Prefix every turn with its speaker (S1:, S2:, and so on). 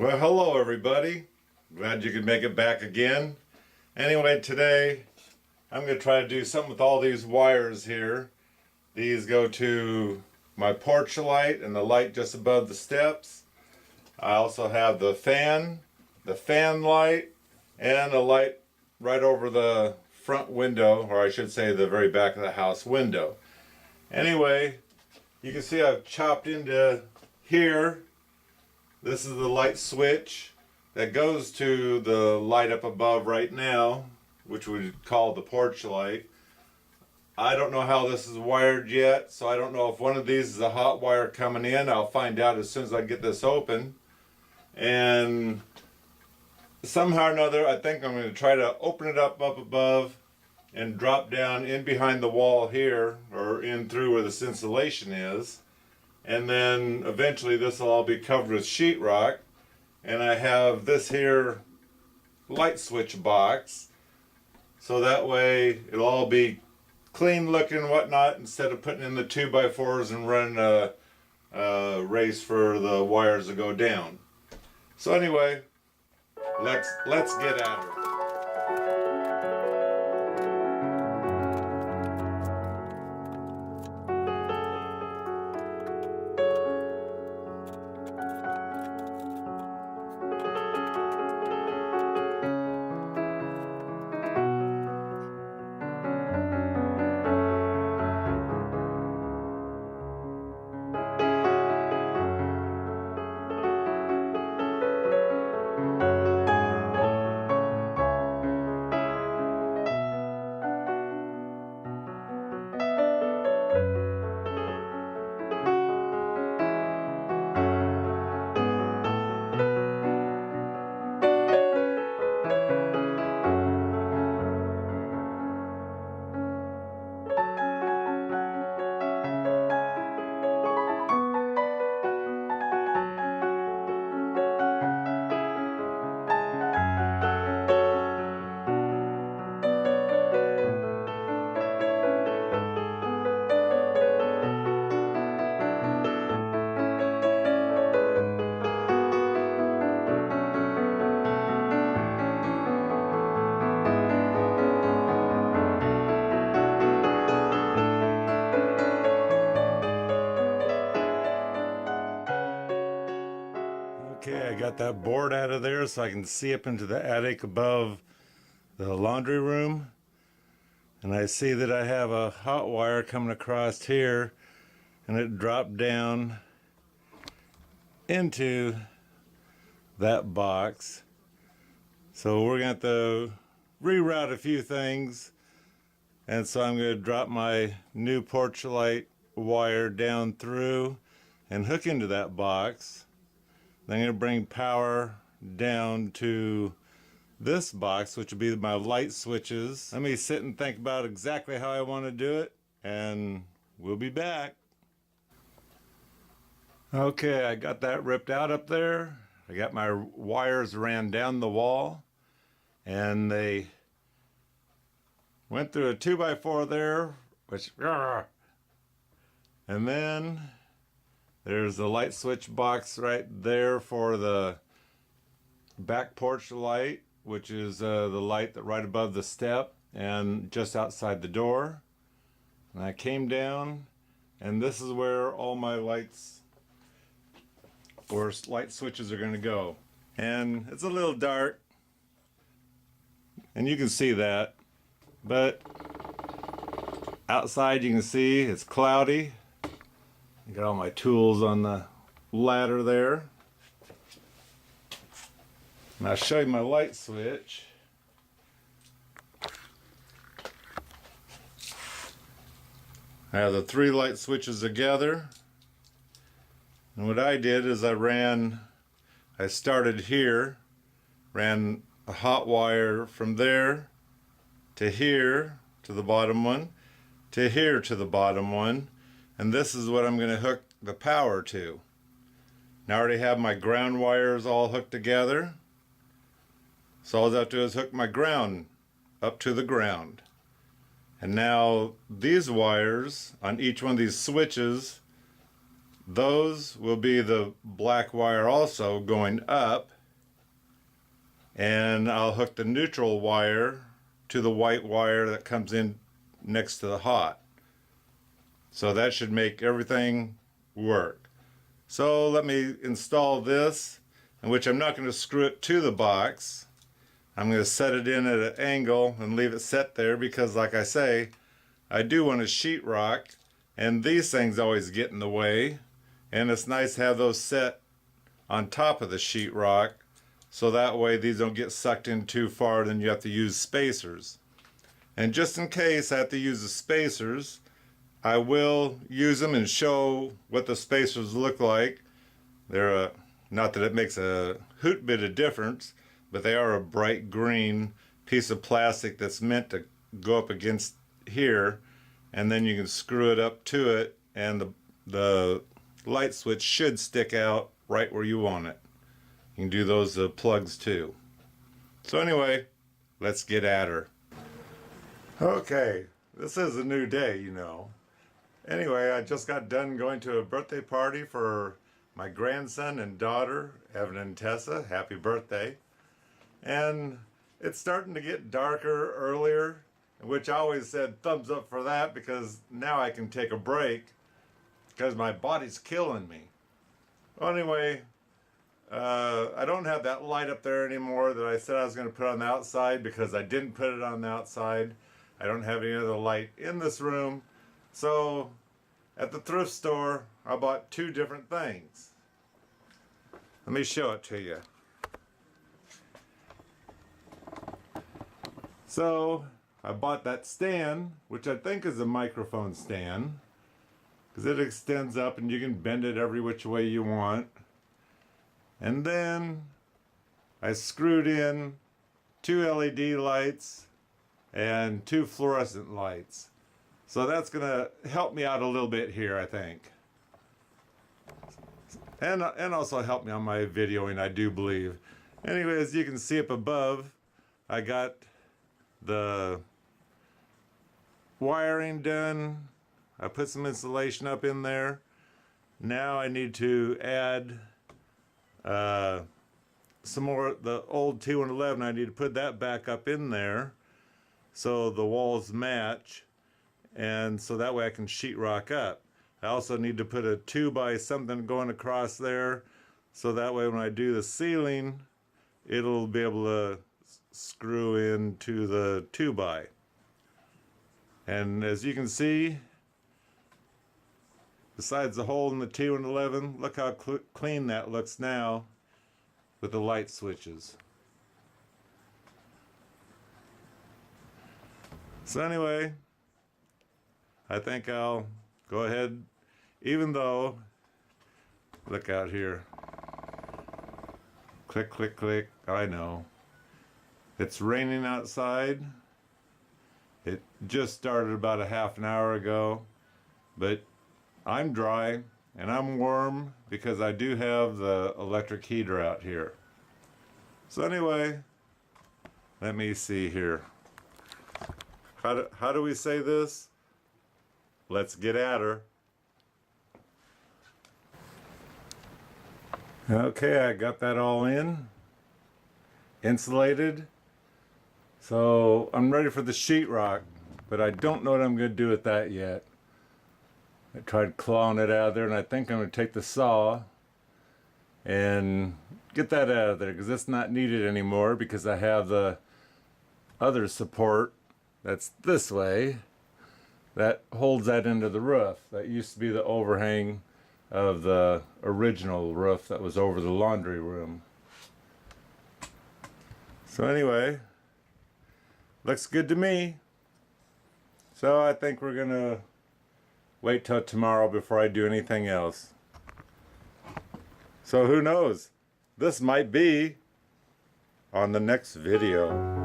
S1: Well, hello everybody. Glad you could make it back again. Anyway, today I'm going to try to do something with all these wires here. These go to my porch light and the light just above the steps. I also have the fan light, and a light right over the front window, or I should say the very back of the house window. Anyway, you can see I've chopped into here. This is the light switch that goes to the light up above right now, which we call the porch light. I don't know how this is wired yet, so I don't know if one of these is a hot wire coming in. I'll find out as soon as I get this open. And somehow or another, I think I'm going to try to open it up above and drop down in behind the wall here, or in through where this insulation is. And then eventually this will all be covered with sheetrock. And I have this here light switch box, so that way it'll all be clean looking and whatnot, instead of putting in the 2x4s and running a race for the wires to go down. So anyway, let's get at her. Okay, I got that board out of there so I can see up into the attic above the laundry room. And I see that I have a hot wire coming across here, and it dropped down into that box. So we're going to have to reroute a few things. And so I'm going to drop my new porch light wire down through and hook into that box. I'm going to bring power down to this box, which will be my light switches. Let me sit and think about exactly how I want to do it, and we'll be back. Okay, I got that ripped out up there. I got my wires ran down the wall, and they went through a 2x4 there, which, and then there's the light switch box right there for the back porch light, which is the light that right above the step and just outside the door. And I came down, and this is where all my lights or light switches are going to go. And it's a little dark, and you can see that, but outside you can see it's cloudy. I got all my tools on the ladder there. And I'll show you my light switch. I have the 3 light switches together. And what I did is I started here, ran a hot wire from there to here to the bottom one, to here to the bottom one. And this is what I'm going to hook the power to. Now I already have my ground wires all hooked together. So all I have to do is hook my ground up to the ground. And now these wires on each one of these switches those will be the black wire also going up, and I'll hook the neutral wire to the white wire that comes in next to the hot. So that should make everything work. So let me install this, in which I'm not going to screw it to the box. I'm going to set it in at an angle and leave it set there because, like I say, I do want to sheetrock, and these things always get in the way, and it's nice to have those set on top of the sheetrock so that way these don't get sucked in too far, then you have to use spacers. And just in case I have to use the spacers, I will use them and show what the spacers look like. They're not that it makes a hoot bit of difference, but they are a bright green piece of plastic that's meant to go up against here, and then you can screw it up to it, and the light switch should stick out right where you want it. You can do those plugs too. So anyway, let's get at her. Okay, this is a new day, you know. Anyway, I just got done going to a birthday party for my grandson and daughter, Evan and Tessa. Happy birthday. And it's starting to get darker earlier, which I always said thumbs up for that because now I can take a break because my body's killing me. Well, anyway, I don't have that light up there anymore that I said I was going to put on the outside because I didn't put it on the outside. I don't have any other light in this room. So at the thrift store, I bought two different things. Let me show it to you. So I bought that stand, which I think is a microphone stand, because it extends up and you can bend it every which way you want. And then I screwed in two LED lights and two fluorescent lights. So that's going to help me out a little bit here, I think. And also help me on my videoing, I do believe. Anyway, as you can see up above, I got the wiring done. I put some insulation up in there. Now I need to add some more, the old T111, I need to put that back up in there so the walls match, and so that way I can sheetrock up. I also need to put a 2x something going across there so that way when I do the ceiling it'll be able to screw into the 2x. And as you can see, besides the hole in the T111, look how clean that looks now with the light switches. So anyway, I think I'll go ahead, even though, look out here, click, click, click, I know. It's raining outside. It just started about a half an hour ago, but I'm dry and I'm warm because I do have the electric heater out here. So anyway, let me see here. How do we say this? Let's get at her. Okay, I got that all in, insulated. So I'm ready for the sheetrock, but I don't know what I'm going to do with that yet. I tried clawing it out of there, and I think I'm going to take the saw and get that out of there because it's not needed anymore because I have the other support that's this way that holds that into the roof. That used to be the overhang of the original roof that was over the laundry room. So anyway, looks good to me. So I think we're gonna wait till tomorrow before I do anything else. So who knows? This might be on the next video.